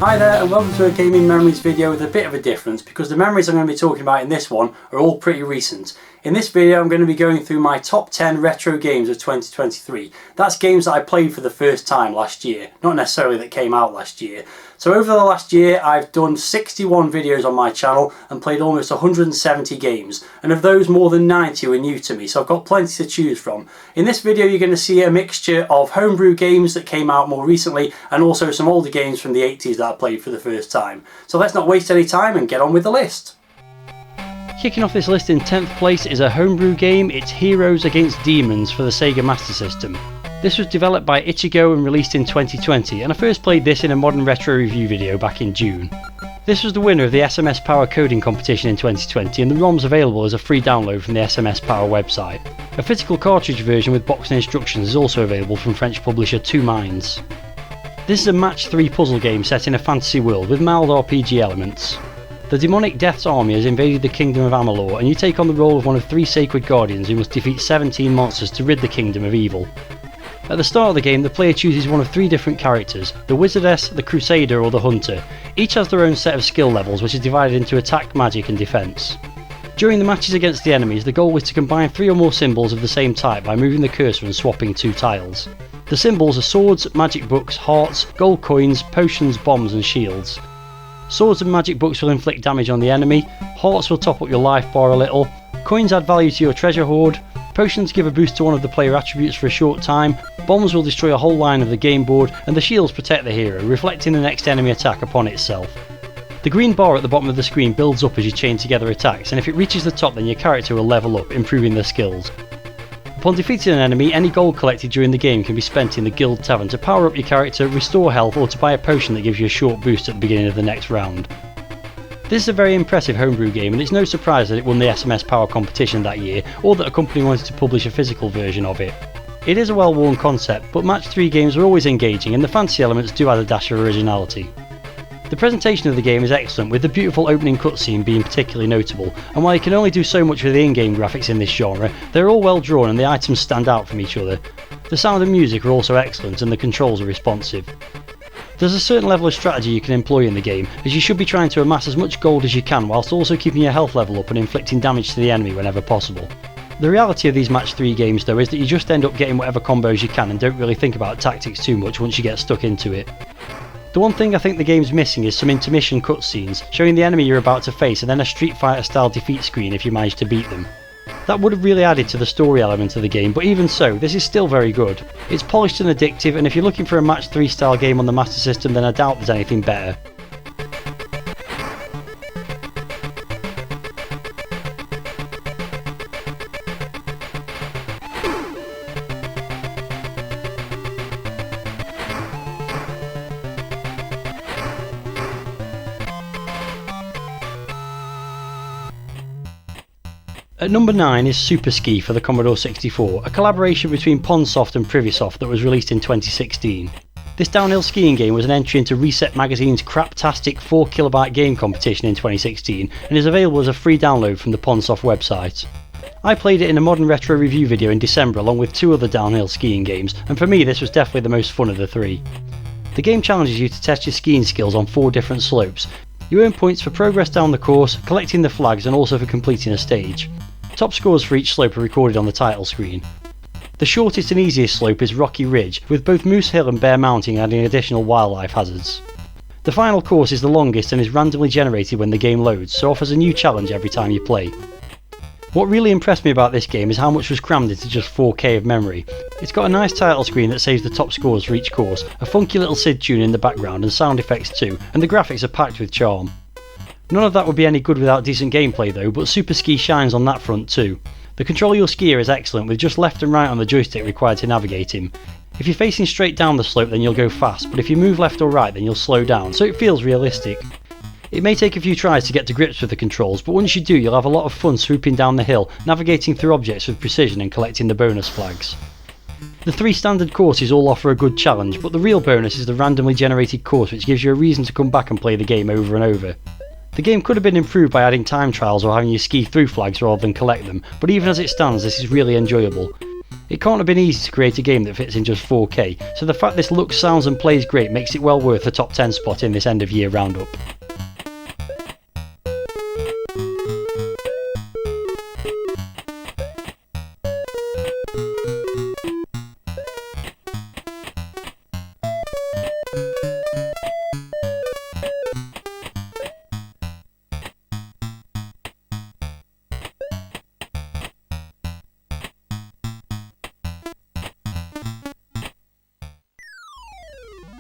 Hi there and welcome to a Gaming Memories video with a bit of a difference because the memories I'm going to be talking about in this one are all pretty recent. In this video I'm going to be going through my top 10 retro games of 2023. That's games that I played for the first time last year, not necessarily that came out last year. So over the last year I've done 61 videos on my channel and played almost 170 games, and of those more than 90 were new to me, so I've got plenty to choose from. In this video you're going to see a mixture of homebrew games that came out more recently and also some older games from the 80s that I played for the first time. So let's not waste any time and get on with the list. Kicking off this list in 10th place is a homebrew game. It's Heroes Against Demons for the Sega Master System. This was developed by Ichigo and released in 2020, and I first played this in a Modern Retro review video back in June. This was the winner of the SMS Power coding competition in 2020, and the ROM's available as a free download from the SMS Power website. A physical cartridge version with box and instructions is also available from French publisher Two Minds. This is a match 3 puzzle game set in a fantasy world with mild RPG elements. The demonic Death's army has invaded the kingdom of Amalur, and you take on the role of one of 3 sacred guardians who must defeat 17 monsters to rid the kingdom of evil. At the start of the game, the player chooses one of 3 different characters: the Wizardess, the Crusader or the Hunter. Each has their own set of skill levels, which is divided into attack, magic and defence. During the matches against the enemies, the goal is to combine 3 or more symbols of the same type by moving the cursor and swapping 2 tiles. The symbols are swords, magic books, hearts, gold coins, potions, bombs and shields. Swords and magic books will inflict damage on the enemy, hearts will top up your life bar a little, coins add value to your treasure hoard, potions give a boost to one of the player attributes for a short time, bombs will destroy a whole line of the game board, and the shields protect the hero, reflecting the next enemy attack upon itself. The green bar at the bottom of the screen builds up as you chain together attacks, and if it reaches the top then your character will level up, improving their skills. Upon defeating an enemy, any gold collected during the game can be spent in the Guild Tavern to power up your character, restore health, or to buy a potion that gives you a short boost at the beginning of the next round. This is a very impressive homebrew game, and it's no surprise that it won the SMS Power competition that year, or that a company wanted to publish a physical version of it. It is a well-worn concept, but match 3 games are always engaging, and the fantasy elements do add a dash of originality. The presentation of the game is excellent, with the beautiful opening cutscene being particularly notable, and while you can only do so much with the in-game graphics in this genre, they're all well drawn and the items stand out from each other. The sound and music are also excellent and the controls are responsive. There's a certain level of strategy you can employ in the game, as you should be trying to amass as much gold as you can whilst also keeping your health level up and inflicting damage to the enemy whenever possible. The reality of these match 3 games though is that you just end up getting whatever combos you can and don't really think about tactics too much once you get stuck into it. The one thing I think the game's missing is some intermission cutscenes, showing the enemy you're about to face and then a Street Fighter style defeat screen if you manage to beat them. That would have really added to the story element of the game, but even so, this is still very good. It's polished and addictive, and if you're looking for a match 3 style game on the Master System then I doubt there's anything better. At number 9 is Super Ski for the Commodore 64, a collaboration between Ponsoft and Privisoft that was released in 2016. This downhill skiing game was an entry into Reset Magazine's craptastic 4KB game competition in 2016 and is available as a free download from the Ponsoft website. I played it in a Modern Retro review video in December along with 2 other downhill skiing games, and for me this was definitely the most fun of the 3. The game challenges you to test your skiing skills on 4 different slopes. You earn points for progress down the course, collecting the flags and also for completing a stage. Top scores for each slope are recorded on the title screen. The shortest and easiest slope is Rocky Ridge, with both Moose Hill and Bear Mountain adding additional wildlife hazards. The final course is the longest and is randomly generated when the game loads, so offers a new challenge every time you play. What really impressed me about this game is how much was crammed into just 4K of memory. It's got a nice title screen that saves the top scores for each course, a funky little SID tune in the background and sound effects too, and the graphics are packed with charm. None of that would be any good without decent gameplay though, but Super Ski shines on that front too. The control of your skier is excellent, with just left and right on the joystick required to navigate him. If you're facing straight down the slope then you'll go fast, but if you move left or right then you'll slow down, so it feels realistic. It may take a few tries to get to grips with the controls, but once you do you'll have a lot of fun swooping down the hill, navigating through objects with precision and collecting the bonus flags. The 3 standard courses all offer a good challenge, but the real bonus is the randomly generated course, which gives you a reason to come back and play the game over and over. The game could have been improved by adding time trials or having you ski through flags rather than collect them, but even as it stands this is really enjoyable. It can't have been easy to create a game that fits in just 4K, so the fact this looks, sounds and plays great makes it well worth the top 10 spot in this end of year roundup.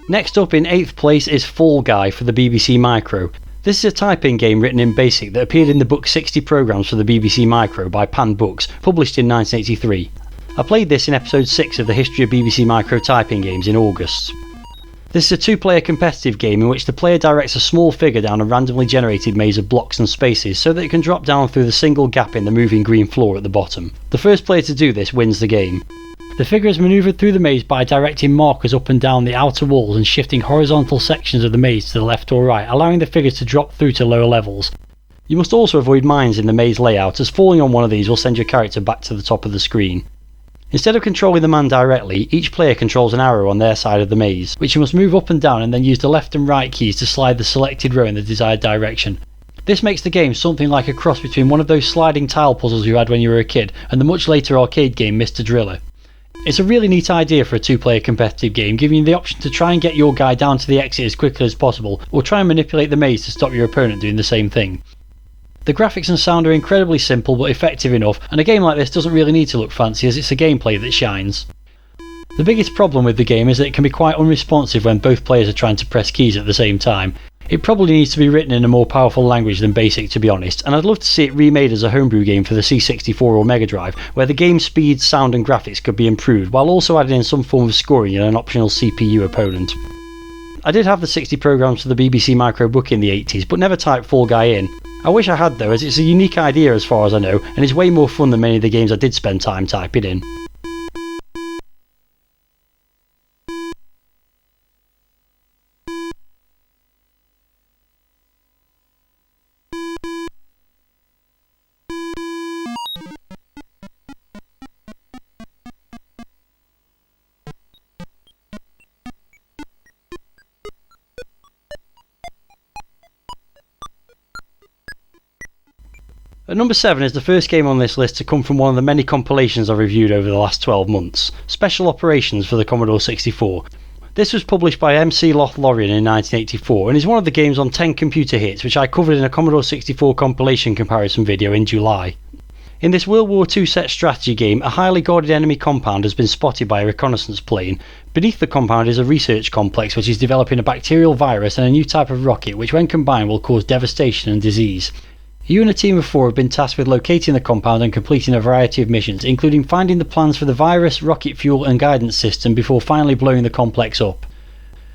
Next up in 8th place is Fall Guy for the BBC Micro. This is a typing game written in BASIC that appeared in the book 60 Programmes for the BBC Micro by Pan Books, published in 1983. I played this in episode 6 of the History of BBC Micro Typing Games in August. This is a 2-player competitive game in which the player directs a small figure down a randomly generated maze of blocks and spaces so that it can drop down through the single gap in the moving green floor at the bottom. The first player to do this wins the game. The figure is manoeuvred through the maze by directing markers up and down the outer walls and shifting horizontal sections of the maze to the left or right, allowing the figure to drop through to lower levels. You must also avoid mines in the maze layout, as falling on one of these will send your character back to the top of the screen. Instead of controlling the man directly, each player controls an arrow on their side of the maze, which you must move up and down and then use the left and right keys to slide the selected row in the desired direction. This makes the game something like a cross between one of those sliding tile puzzles you had when you were a kid and the much later arcade game Mr. Driller. It's a really neat idea for a 2-player competitive game, giving you the option to try and get your guy down to the exit as quickly as possible, or try and manipulate the maze to stop your opponent doing the same thing. The graphics and sound are incredibly simple but effective enough, and a game like this doesn't really need to look fancy as it's a gameplay that shines. The biggest problem with the game is that it can be quite unresponsive when both players are trying to press keys at the same time. It probably needs to be written in a more powerful language than BASIC, to be honest, and I'd love to see it remade as a homebrew game for the C64 or Mega Drive, where the game's speed, sound and graphics could be improved, while also adding in some form of scoring and an optional CPU opponent. I did have the 60 Programmes for the BBC Micro book in the 80s, but never typed Fall Guy in. I wish I had though, as it's a unique idea as far as I know, and it's way more fun than many of the games I did spend time typing in. At number 7 is the first game on this list to come from one of the many compilations I've reviewed over the last 12 months, Special Operations for the Commodore 64. This was published by MC Lothlorien in 1984 and is one of the games on 10 computer hits which I covered in a Commodore 64 compilation comparison video in July. In this World War II set strategy game, a highly guarded enemy compound has been spotted by a reconnaissance plane. Beneath the compound is a research complex which is developing a bacterial virus and a new type of rocket which when combined will cause devastation and disease. You and a team of 4 have been tasked with locating the compound and completing a variety of missions, including finding the plans for the virus, rocket fuel and guidance system before finally blowing the complex up.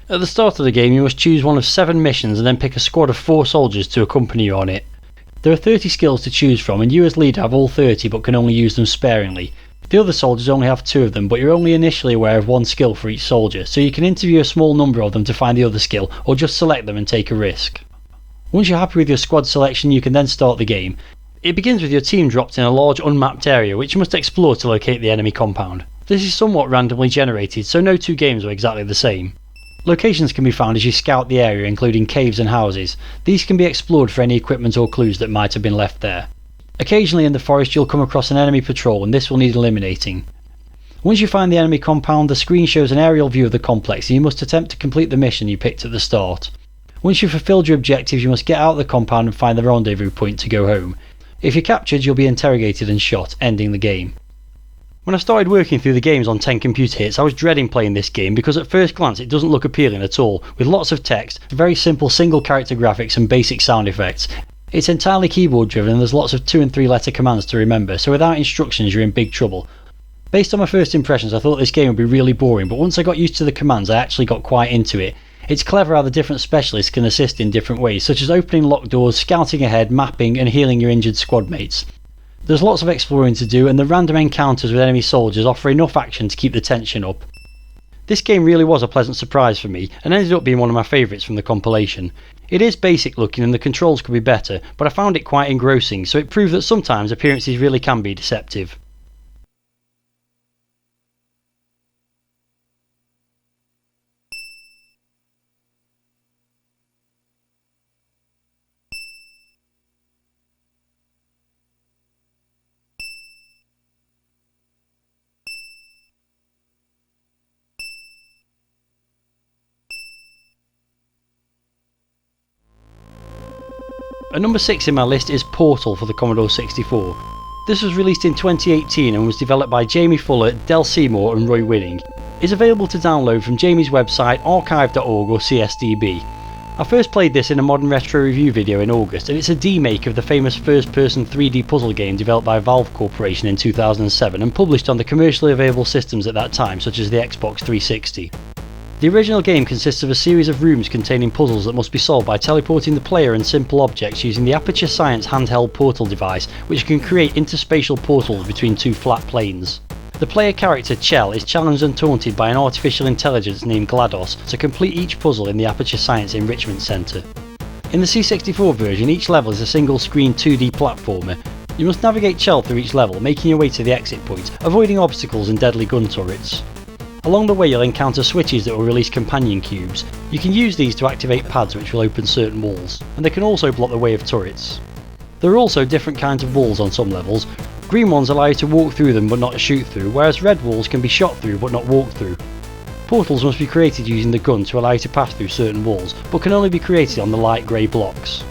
At the start of the game you must choose one of 7 missions and then pick a squad of 4 soldiers to accompany you on it. There are 30 skills to choose from and you as leader have all 30 but can only use them sparingly. The other soldiers only have 2 of them, but you're only initially aware of 1 skill for each soldier, so you can interview a small number of them to find the other skill or just select them and take a risk. Once you're happy with your squad selection you can then start the game. It begins with your team dropped in a large unmapped area which you must explore to locate the enemy compound. This is somewhat randomly generated, so no 2 games are exactly the same. Locations can be found as you scout the area, including caves and houses. These can be explored for any equipment or clues that might have been left there. Occasionally in the forest you'll come across an enemy patrol and this will need eliminating. Once you find the enemy compound, the screen shows an aerial view of the complex and you must attempt to complete the mission you picked at the start. Once you've fulfilled your objectives you must get out of the compound and find the rendezvous point to go home. If you're captured you'll be interrogated and shot, ending the game. When I started working through the games on 10 computer hits I was dreading playing this game because at first glance it doesn't look appealing at all, with lots of text, very simple single character graphics and basic sound effects. It's entirely keyboard driven and there's lots of 2 and 3 letter commands to remember, so without instructions you're in big trouble. Based on my first impressions I thought this game would be really boring, but once I got used to the commands I actually got quite into it. It's clever how the different specialists can assist in different ways, such as opening locked doors, scouting ahead, mapping and healing your injured squad mates. There's lots of exploring to do and the random encounters with enemy soldiers offer enough action to keep the tension up. This game really was a pleasant surprise for me and ended up being one of my favourites from the compilation. It is basic looking and the controls could be better, but I found it quite engrossing, so it proved that sometimes appearances really can be deceptive. At number 6 in my list is Portal for the Commodore 64. This was released in 2018 and was developed by Jamie Fuller, Del Seymour and Roy Winning. It's available to download from Jamie's website archive.org or CSDB. I first played this in a Modern Retro review video in August, and it's a demake of the famous first-person 3D puzzle game developed by Valve Corporation in 2007 and published on the commercially available systems at that time, such as the Xbox 360. The original game consists of a series of rooms containing puzzles that must be solved by teleporting the player and simple objects using the Aperture Science handheld portal device, which can create interspatial portals between two flat planes. The player character, Chell, is challenged and taunted by an artificial intelligence named GLaDOS to complete each puzzle in the Aperture Science Enrichment Center. In the C64 version, each level is a single-screen 2D platformer. You must navigate Chell through each level, making your way to the exit point, avoiding obstacles and deadly gun turrets. Along the way you'll encounter switches that will release companion cubes. You can use these to activate pads which will open certain walls, and they can also block the way of turrets. There are also different kinds of walls on some levels. Green ones allow you to walk through them but not to shoot through, whereas red walls can be shot through but not walked through. Portals must be created using the gun to allow you to pass through certain walls, but can only be created on the light grey blocks.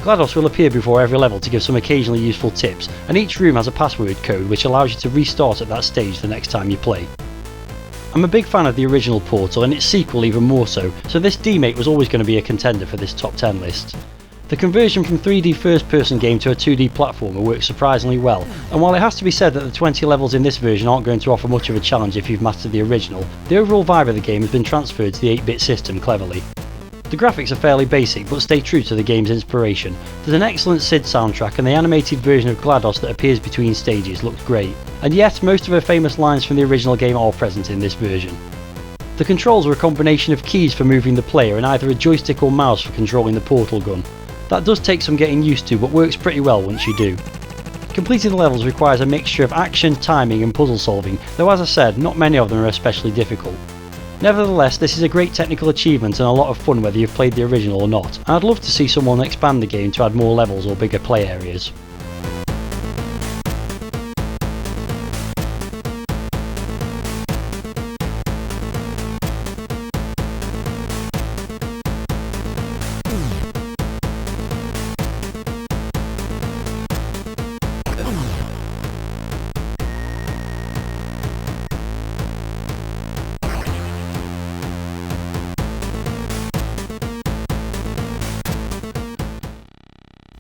GLaDOS will appear before every level to give some occasionally useful tips, and each room has a password code which allows you to restart at that stage the next time you play. I'm a big fan of the original Portal and its sequel even more so this demake was always going to be a contender for this top 10 list. The conversion from 3D first person game to a 2D platformer works surprisingly well, and while it has to be said that the 20 levels in this version aren't going to offer much of a challenge if you've mastered the original, the overall vibe of the game has been transferred to the 8-bit system cleverly. The graphics are fairly basic but stay true to the game's inspiration. There's an excellent SID soundtrack and the animated version of GLaDOS that appears between stages looks great. And yet, most of her famous lines from the original game are present in this version. The controls are a combination of keys for moving the player and either a joystick or mouse for controlling the portal gun. That does take some getting used to but works pretty well once you do. Completing the levels requires a mixture of action, timing and puzzle solving, though as I said, not many of them are especially difficult. Nevertheless, this is a great technical achievement and a lot of fun whether you've played the original or not, and I'd love to see someone expand the game to add more levels or bigger play areas.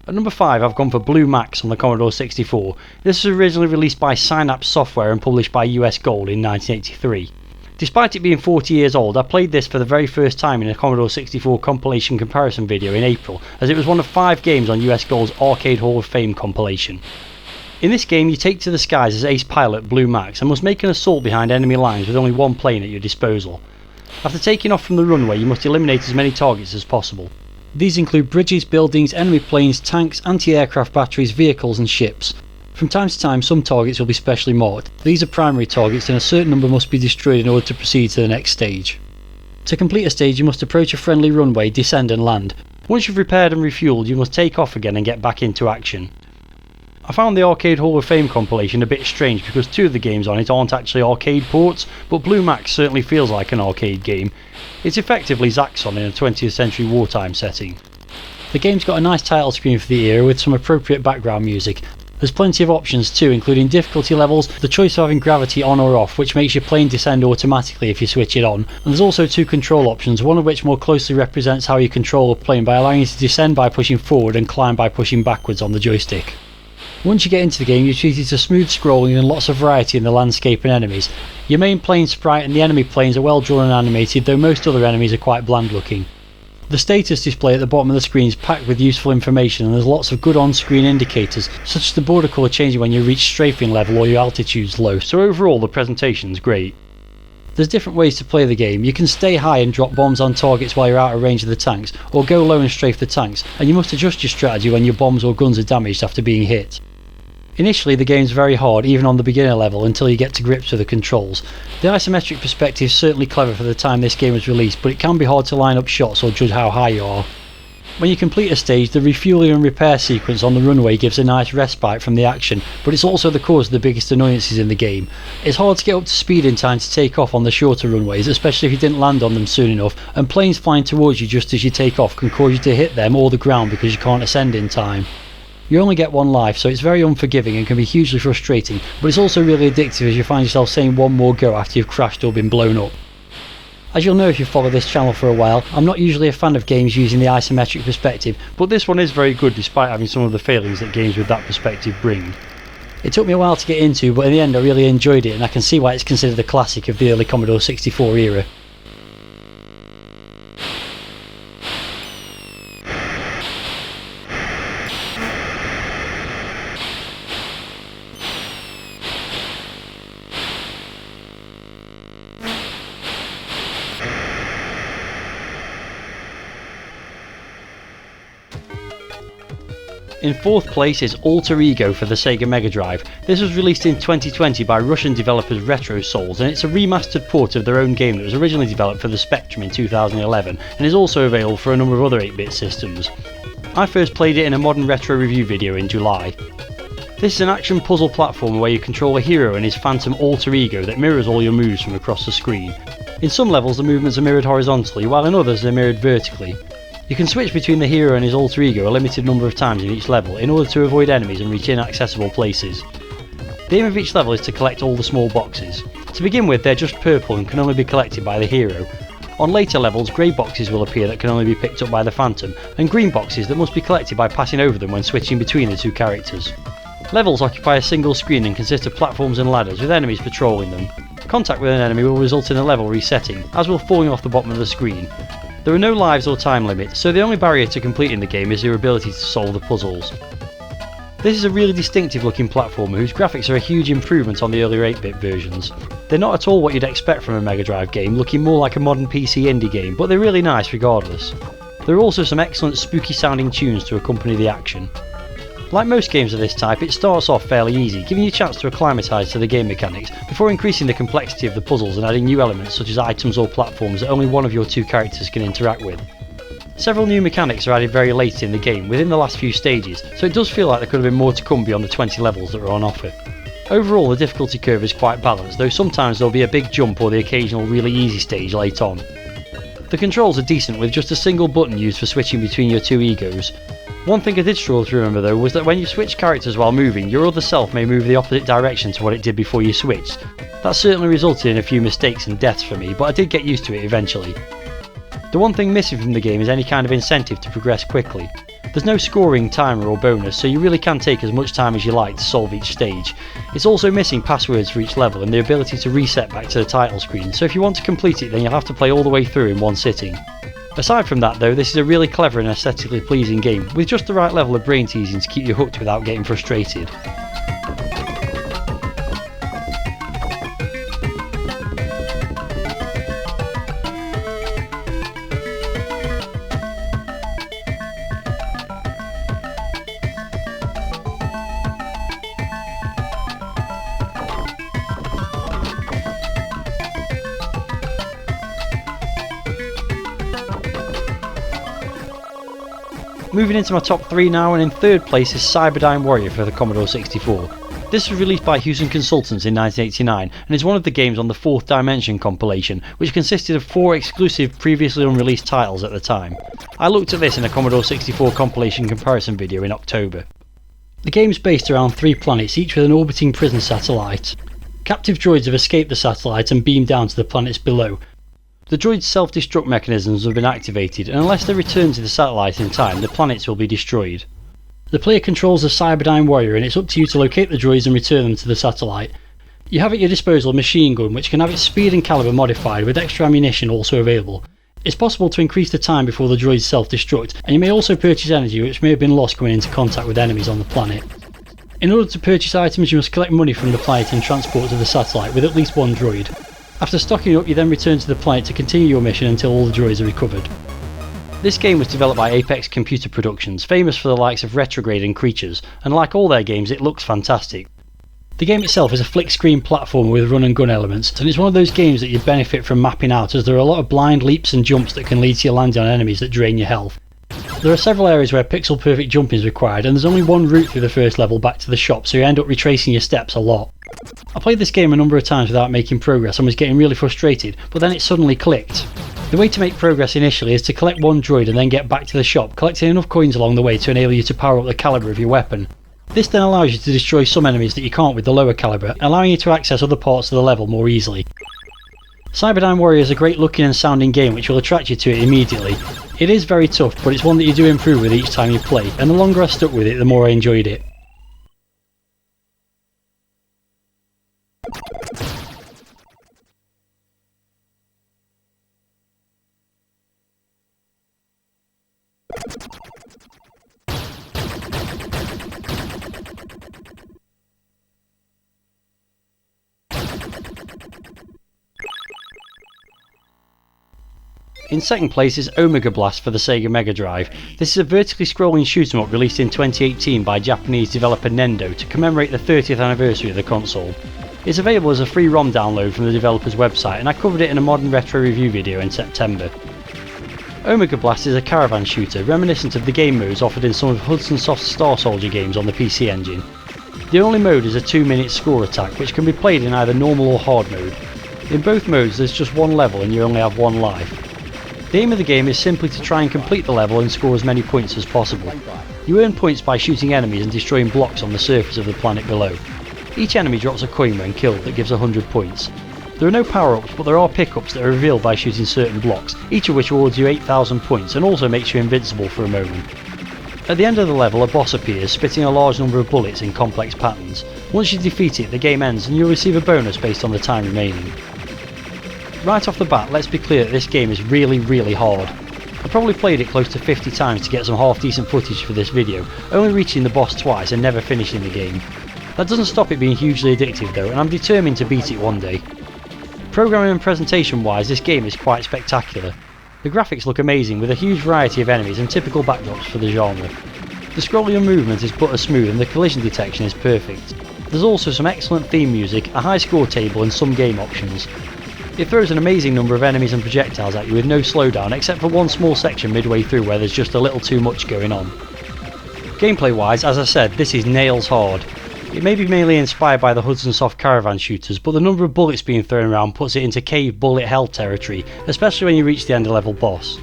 At number 5 I've gone for Blue Max on the Commodore 64. This was originally released by Synapse Software and published by US Gold in 1983. Despite it being 40 years old, I played this for the very first time in a Commodore 64 compilation comparison video in April, as it was one of 5 games on US Gold's Arcade Hall of Fame compilation. In this game you take to the skies as ace pilot Blue Max and must make an assault behind enemy lines with only one plane at your disposal. After taking off from the runway you must eliminate as many targets as possible. These include bridges, buildings, enemy planes, tanks, anti-aircraft batteries, vehicles and ships. From time to time some targets will be specially marked. These are primary targets and a certain number must be destroyed in order to proceed to the next stage. To complete a stage you must approach a friendly runway, descend and land. Once you've repaired and refueled you must take off again and get back into action. I found the Arcade Hall of Fame compilation a bit strange because 2 of the games on it aren't actually arcade ports, but Blue Max certainly feels like an arcade game. It's effectively Zaxxon in a 20th century wartime setting. The game's got a nice title screen for the era with some appropriate background music. There's plenty of options too, including difficulty levels, the choice of having gravity on or off, which makes your plane descend automatically if you switch it on, and there's also 2 control options, one of which more closely represents how you control a plane by allowing you to descend by pushing forward and climb by pushing backwards on the joystick. Once you get into the game you're treated to smooth scrolling and lots of variety in the landscape and enemies. Your main plane sprite and the enemy planes are well drawn and animated, though most other enemies are quite bland looking. The status display at the bottom of the screen is packed with useful information and there's lots of good on-screen indicators, such as the border colour changing when you reach strafing level or your altitude's low, so overall the presentation's great. There's different ways to play the game. You can stay high and drop bombs on targets while you're out of range of the tanks, or go low and strafe the tanks, and you must adjust your strategy when your bombs or guns are damaged after being hit. Initially the game's very hard even on the beginner level until you get to grips with the controls. The isometric perspective is certainly clever for the time this game was released, but it can be hard to line up shots or judge how high you are. When you complete a stage, the refueling and repair sequence on the runway gives a nice respite from the action, but it's also the cause of the biggest annoyances in the game. It's hard to get up to speed in time to take off on the shorter runways, especially if you didn't land on them soon enough, and planes flying towards you just as you take off can cause you to hit them or the ground because you can't ascend in time. You only get one life, so it's very unforgiving and can be hugely frustrating, but it's also really addictive as you find yourself saying one more go after you've crashed or been blown up. As you'll know if you follow this channel for a while, I'm not usually a fan of games using the isometric perspective, but this one is very good despite having some of the failings that games with that perspective bring. It took me a while to get into, but in the end I really enjoyed it, and I can see why it's considered a classic of the early Commodore 64 era. In fourth place is Alter Ego for the Sega Mega Drive. This was released in 2020 by Russian developers Retro Souls, and it's a remastered port of their own game that was originally developed for the Spectrum in 2011 and is also available for a number of other 8-bit systems. I first played it in a modern retro review video in July. This is an action puzzle platformer where you control a hero and his phantom alter ego that mirrors all your moves from across the screen. In some levels the movements are mirrored horizontally, while in others they're mirrored vertically. You can switch between the hero and his alter ego a limited number of times in each level in order to avoid enemies and reach inaccessible places. The aim of each level is to collect all the small boxes. To begin with, they're just purple and can only be collected by the hero. On later levels, grey boxes will appear that can only be picked up by the phantom, and green boxes that must be collected by passing over them when switching between the two characters. Levels occupy a single screen and consist of platforms and ladders with enemies patrolling them. Contact with an enemy will result in a level resetting, as will falling off the bottom of the screen. There are no lives or time limits, so the only barrier to completing the game is your ability to solve the puzzles. This is a really distinctive looking platformer whose graphics are a huge improvement on the earlier 8-bit versions. They're not at all what you'd expect from a Mega Drive game, looking more like a modern PC indie game, but they're really nice regardless. There are also some excellent spooky sounding tunes to accompany the action. Like most games of this type, it starts off fairly easy, giving you a chance to acclimatise to the game mechanics, before increasing the complexity of the puzzles and adding new elements such as items or platforms that only one of your two characters can interact with. Several new mechanics are added very late in the game, within the last few stages, so it does feel like there could have been more to come beyond the 20 levels that are on offer. Overall, the difficulty curve is quite balanced, though sometimes there'll be a big jump or the occasional really easy stage late on. The controls are decent with just a single button used for switching between your two egos. One thing I did struggle to remember though was that when you switch characters while moving, your other self may move the opposite direction to what it did before you switched. That certainly resulted in a few mistakes and deaths for me, but I did get used to it eventually. The one thing missing from the game is any kind of incentive to progress quickly. There's no scoring, timer or bonus, so you really can take as much time as you like to solve each stage. It's also missing passwords for each level and the ability to reset back to the title screen, so if you want to complete it then you'll have to play all the way through in one sitting. Aside from that though, this is a really clever and aesthetically pleasing game, with just the right level of brain teasing to keep you hooked without getting frustrated. Moving into my top 3 now, and in third place is Cyberdine Warrior for the Commodore 64. This was released by Hewson Consultants in 1989 and is one of the games on the Fourth Dimension compilation, which consisted of 4 exclusive previously unreleased titles at the time. I looked at this in a Commodore 64 compilation comparison video in October. The game is based around 3 planets, each with an orbiting prison satellite. Captive droids have escaped the satellite and beamed down to the planets below. The droid's self-destruct mechanisms have been activated, and unless they return to the satellite in time, the planets will be destroyed. The player controls the Cyberdine Warrior, and it's up to you to locate the droids and return them to the satellite. You have at your disposal a machine gun which can have its speed and caliber modified, with extra ammunition also available. It's possible to increase the time before the droids self-destruct, and you may also purchase energy which may have been lost coming into contact with enemies on the planet. In order to purchase items you must collect money from the planet and transport to the satellite with at least one droid. After stocking up you then return to the planet to continue your mission until all the droids are recovered. This game was developed by Apex Computer Productions, famous for the likes of Retrograde and Creatures, and like all their games it looks fantastic. The game itself is a flick screen platformer with run and gun elements, and it's one of those games that you benefit from mapping out, as there are a lot of blind leaps and jumps that can lead to you landing on enemies that drain your health. There are several areas where pixel perfect jumping is required, and there's only one route through the first level back to the shop, so you end up retracing your steps a lot. I played this game a number of times without making progress and was getting really frustrated, but then it suddenly clicked. The way to make progress initially is to collect one droid and then get back to the shop, collecting enough coins along the way to enable you to power up the caliber of your weapon. This then allows you to destroy some enemies that you can't with the lower caliber, allowing you to access other parts of the level more easily. Cyberdine Warrior is a great looking and sounding game which will attract you to it immediately. It is very tough, but it's one that you do improve with each time you play, and the longer I stuck with it, the more I enjoyed it. In second place is Omega Blast for the Sega Mega Drive. This is a vertically scrolling shoot 'em up released in 2018 by Japanese developer Nendo to commemorate the 30th anniversary of the console. It's available as a free ROM download from the developer's website, and I covered it in a modern retro review video in September. Omega Blast is a caravan shooter reminiscent of the game modes offered in some of Hudson Soft's Star Soldier games on the PC Engine. The only mode is a 2-minute score attack, which can be played in either normal or hard mode. In both modes there's just one level and you only have one life. The aim of the game is simply to try and complete the level and score as many points as possible. You earn points by shooting enemies and destroying blocks on the surface of the planet below. Each enemy drops a coin when killed that gives 100 points. There are no power-ups, but there are pickups that are revealed by shooting certain blocks, each of which awards you 8,000 points and also makes you invincible for a moment. At the end of the level a boss appears, spitting a large number of bullets in complex patterns. Once you defeat it, the game ends and you'll receive a bonus based on the time remaining. Right off the bat, let's be clear that this game is really hard. I probably played it close to 50 times to get some half decent footage for this video, only reaching the boss twice and never finishing the game. That doesn't stop it being hugely addictive though, and I'm determined to beat it one day. Programming and presentation wise, this game is quite spectacular. The graphics look amazing with a huge variety of enemies and typical backdrops for the genre. The scrolling movement is butter smooth and the collision detection is perfect. There's also some excellent theme music, a high score table and some game options. It throws an amazing number of enemies and projectiles at you with no slowdown except for one small section midway through where there's just a little too much going on. Gameplay wise, as I said, this is nails hard. It may be mainly inspired by the Hudson Soft caravan shooters, but the number of bullets being thrown around puts it into cave bullet hell territory, especially when you reach the end of level boss.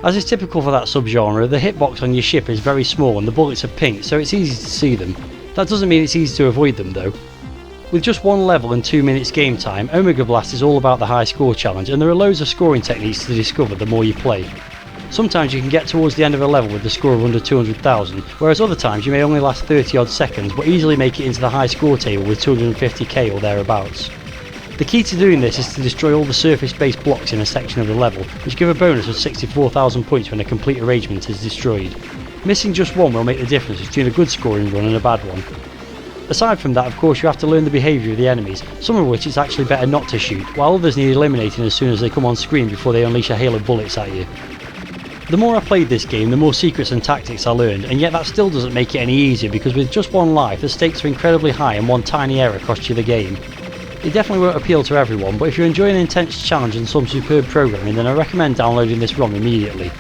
As is typical for that subgenre, the hitbox on your ship is very small and the bullets are pink, so it's easy to see them. That doesn't mean it's easy to avoid them though. With just one level and 2 minutes game time, Omega Blast is all about the high score challenge, and there are loads of scoring techniques to discover the more you play. Sometimes you can get towards the end of a level with a score of under 200,000, whereas other times you may only last 30 odd seconds but easily make it into the high score table with 250k or thereabouts. The key to doing this is to destroy all the surface based blocks in a section of the level, which give a bonus of 64,000 points when a complete arrangement is destroyed. Missing just one will make the difference between a good scoring run and a bad one. Aside from that, of course, you have to learn the behaviour of the enemies, some of which it's actually better not to shoot, while others need eliminating as soon as they come on screen before they unleash a hail of bullets at you. The more I played this game, the more secrets and tactics I learned, and yet that still doesn't make it any easier because with just one life, the stakes are incredibly high and one tiny error costs you the game. It definitely won't appeal to everyone, but if you enjoy an intense challenge and some superb programming, then I recommend downloading this ROM immediately.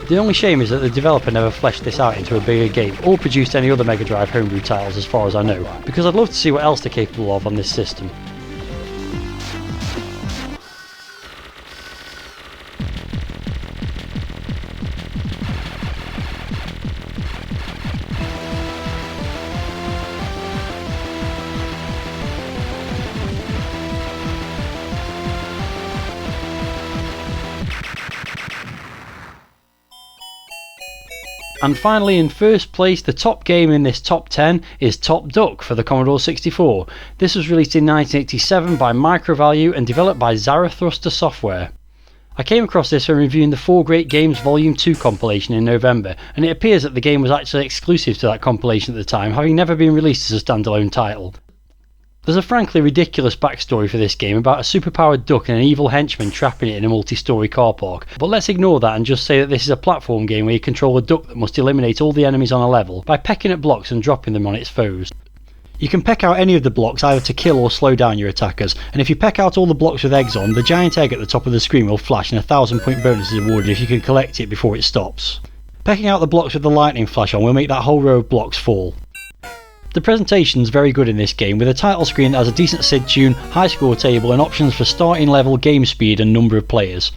The only shame is that the developer never fleshed this out into a bigger game, or produced any other Mega Drive homebrew titles as far as I know, because I'd love to see what else they're capable of on this system. And finally, in first place, the top game in this top 10 is Top Duck for the Commodore 64. This was released in 1987 by Microvalue and developed by Zarathustra Software. I came across this when reviewing the 4 Great Games Volume 2 compilation in November, and it appears that the game was actually exclusive to that compilation at the time, having never been released as a standalone title. There's a frankly ridiculous backstory for this game about a superpowered duck and an evil henchman trapping it in a multi-storey car park, but let's ignore that and just say that this is a platform game where you control a duck that must eliminate all the enemies on a level by pecking at blocks and dropping them on its foes. You can peck out any of the blocks either to kill or slow down your attackers, and if you peck out all the blocks with eggs on, the giant egg at the top of the screen will flash and a 1,000 point bonus is awarded if you can collect it before it stops. Pecking out the blocks with the lightning flash on will make that whole row of blocks fall. The presentation's very good in this game, with a title screen that has a decent SID tune, high score table and options for starting level, game speed and number of players.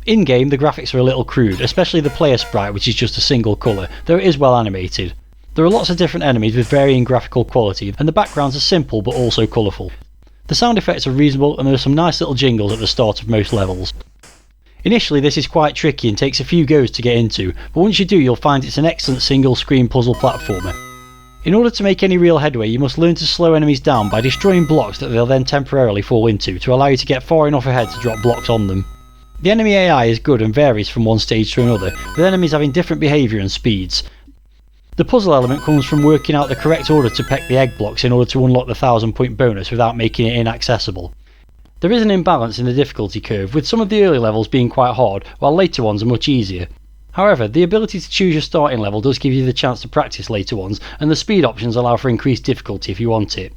In-game the graphics are a little crude, especially the player sprite which is just a single colour, though it is well animated. There are lots of different enemies with varying graphical quality, and the backgrounds are simple but also colourful. The sound effects are reasonable and there are some nice little jingles at the start of most levels. Initially this is quite tricky and takes a few goes to get into, but once you do you'll find it's an excellent single screen puzzle platformer. In order to make any real headway you must learn to slow enemies down by destroying blocks that they'll then temporarily fall into to allow you to get far enough ahead to drop blocks on them. The enemy AI is good and varies from one stage to another, with enemies having different behaviour and speeds. The puzzle element comes from working out the correct order to peck the egg blocks in order to unlock the 1000-point bonus without making it inaccessible. There is an imbalance in the difficulty curve, with some of the early levels being quite hard, while later ones are much easier. However, the ability to choose your starting level does give you the chance to practice later ones, and the speed options allow for increased difficulty if you want it.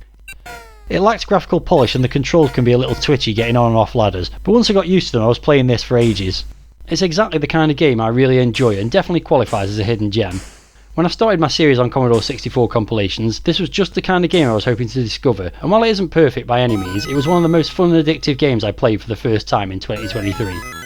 It lacks graphical polish and the controls can be a little twitchy getting on and off ladders, but once I got used to them I was playing this for ages. It's exactly the kind of game I really enjoy and definitely qualifies as a hidden gem. When I started my series on Commodore 64 compilations, this was just the kind of game I was hoping to discover, and while it isn't perfect by any means, it was one of the most fun and addictive games I played for the first time in 2023.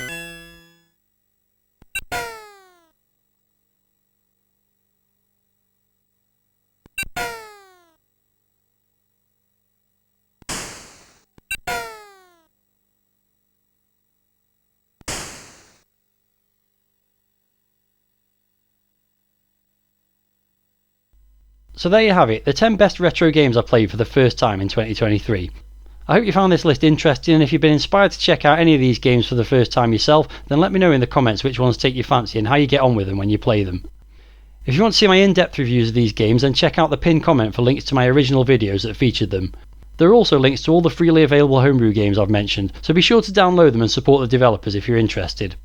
So there you have it, the 10 best retro games I played for the first time in 2023. I hope you found this list interesting, and if you've been inspired to check out any of these games for the first time yourself, then let me know in the comments which ones take your fancy and how you get on with them when you play them. If you want to see my in-depth reviews of these games, then check out the pinned comment for links to my original videos that featured them. There are also links to all the freely available homebrew games I've mentioned, so be sure to download them and support the developers if you're interested.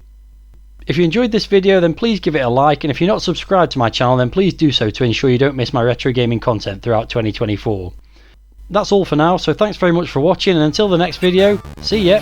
If you enjoyed this video then please give it a like, and if you're not subscribed to my channel then please do so to ensure you don't miss my retro gaming content throughout 2024. That's all for now, so thanks very much for watching, and until the next video, see ya!